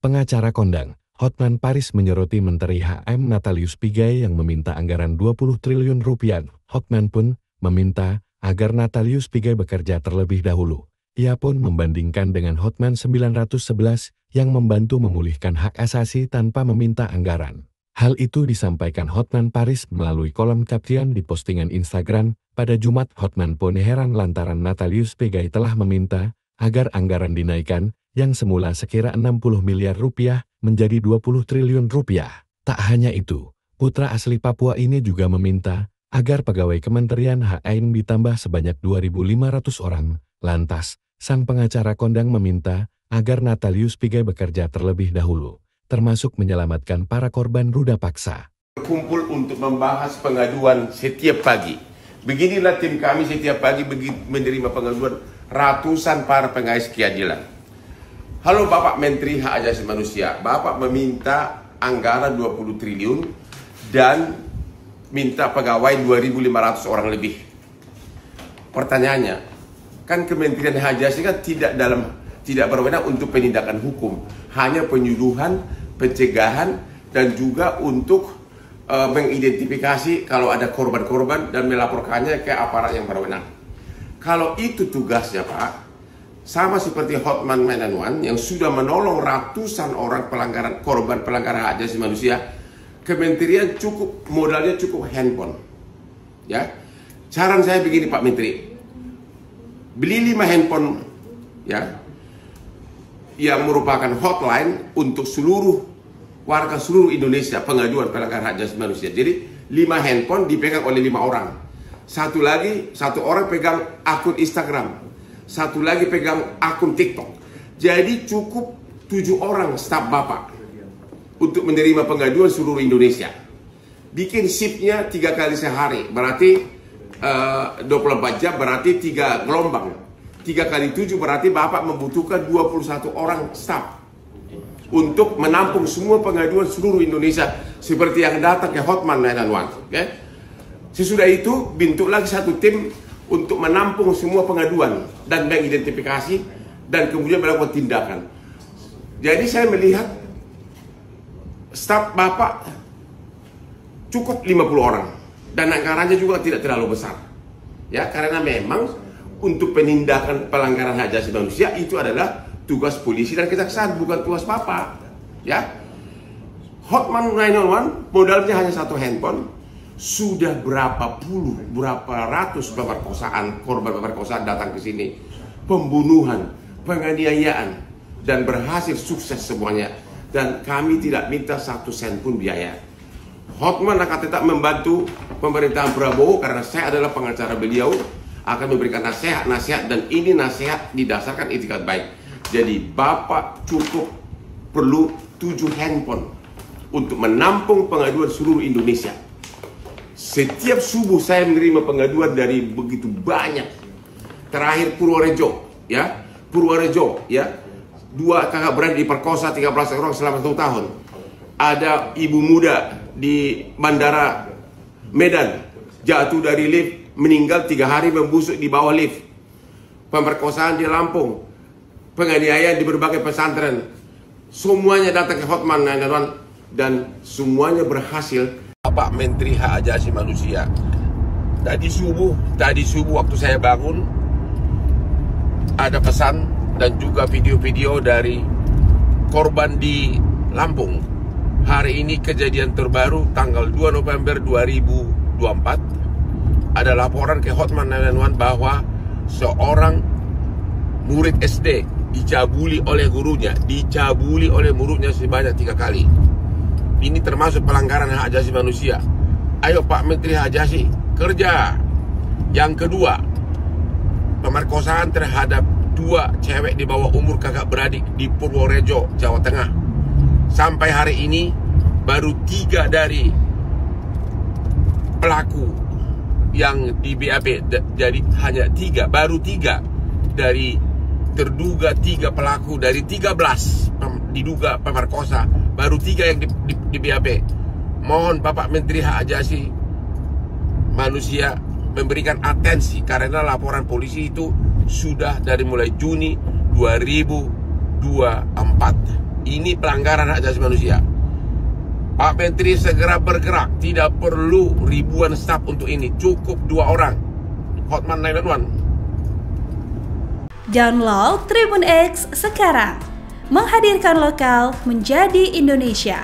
Pengacara kondang, Hotman Paris menyoroti Menteri HM Natalius Pigai yang meminta anggaran 20 triliun rupiah. Hotman pun meminta agar Natalius Pigai bekerja terlebih dahulu. Ia pun membandingkan dengan Hotman 911 yang membantu memulihkan hak asasi tanpa meminta anggaran. Hal itu disampaikan Hotman Paris melalui kolom caption di postingan Instagram. Pada Jumat, Hotman pun heran lantaran Natalius Pigai telah meminta agar anggaran dinaikkan yang semula sekira 60 miliar rupiah menjadi 20 triliun rupiah. Tak hanya itu, putra asli Papua ini juga meminta agar pegawai Kementerian HM ditambah sebanyak 2.500 orang. Lantas, sang pengacara kondang meminta agar Natalius Pigai bekerja terlebih dahulu, termasuk menyelamatkan para korban ruda paksa. Berkumpul untuk membahas pengaduan setiap pagi. Beginilah tim kami setiap pagi menerima pengaduan ratusan para pengais keadilan. Halo Bapak Menteri Hak Asasi Manusia, Bapak meminta anggaran 20 triliun dan minta pegawai 2.500 orang lebih. Pertanyaannya, kan Kementerian Hak Asasi kan tidak berwenang untuk penindakan hukum, hanya penyuluhan, pencegahan, dan juga untuk mengidentifikasi kalau ada korban-korban dan melaporkannya ke aparat yang berwenang. Kalau itu tugasnya Pak, sama seperti Hotman 911 yang sudah menolong ratusan orang korban pelanggaran hak asasi manusia, Kementerian modalnya cukup handphone. Ya, saran saya begini Pak Menteri, beli 5 handphone ya, yang merupakan hotline untuk seluruh warga seluruh Indonesia pengaduan pelanggaran hak asasi manusia. Jadi 5 handphone dipegang oleh 5 orang. Satu orang pegang akun Instagram, satu lagi pegang akun TikTok. Jadi cukup 7 orang staf Bapak untuk menerima pengaduan seluruh Indonesia. Bikin shiftnya 3 kali sehari, berarti 24 jam, berarti 3 gelombang. 3 kali 7 berarti Bapak membutuhkan 21 orang staf untuk menampung semua pengaduan seluruh Indonesia seperti yang datang ke Hotman 911. Okay? Sesudah itu bentuk lagi satu tim untuk menampung semua pengaduan dan mengidentifikasi dan kemudian melakukan tindakan. Jadi saya melihat staf Bapak cukup 50 orang dan anggarannya juga tidak terlalu besar. Ya, karena memang untuk penindakan pelanggaran hak asasi manusia itu adalah tugas polisi dan kejaksaan, bukan tugas Bapak. Ya, Hotman 911 modalnya hanya 1 handphone, sudah berapa ratus korban pemerkosaan datang ke sini, pembunuhan, penganiayaan, dan berhasil sukses semuanya. Dan kami tidak minta 1 sen pun biaya. Hotman akan tetap membantu pemerintahan Prabowo karena saya adalah pengacara beliau, akan memberikan nasihat dan ini nasihat didasarkan etikat baik. Jadi Bapak cukup perlu 7 handphone untuk menampung pengaduan seluruh Indonesia. Setiap subuh saya menerima pengaduan dari begitu banyak. Terakhir Purworejo, ya, 2 kakak beradik diperkosa 13 orang selama 1 tahun. Ada ibu muda di Bandara Medan jatuh dari lift, meninggal 3 hari membusuk di bawah lift. Pemerkosaan di Lampung, penganiayaan di berbagai pesantren, semuanya datang ke Hotman 911 dan semuanya berhasil. Bapak Menteri Hak Asasi Manusia, tadi subuh waktu saya bangun ada pesan dan juga video-video dari korban di Lampung. Hari ini kejadian terbaru tanggal 2 November 2024 ada laporan ke Hotman 911 bahwa seorang murid SD dicabuli oleh gurunya sebanyak 3 kali. Ini termasuk pelanggaran hak asasi manusia. Ayo Pak Menteri Hak Asasi, kerja. Yang kedua, pemerkosaan terhadap 2 cewek di bawah umur kakak beradik di Purworejo, Jawa Tengah. Sampai hari ini baru 3 dari pelaku yang di BAP, jadi hanya 3, baru 3 dari terduga 3 pelaku dari 13 diduga pemerkosa, baru 3 yang di BAP. Mohon Bapak Menteri Hak Asasi Manusia memberikan atensi karena laporan polisi itu sudah dari mulai Juni 2024. Ini pelanggaran hak asasi manusia. Pak Menteri segera bergerak. Tidak perlu ribuan staf untuk ini. Cukup 2 orang. Hotman 911. Download Tribun X sekarang. Menghadirkan lokal menjadi Indonesia.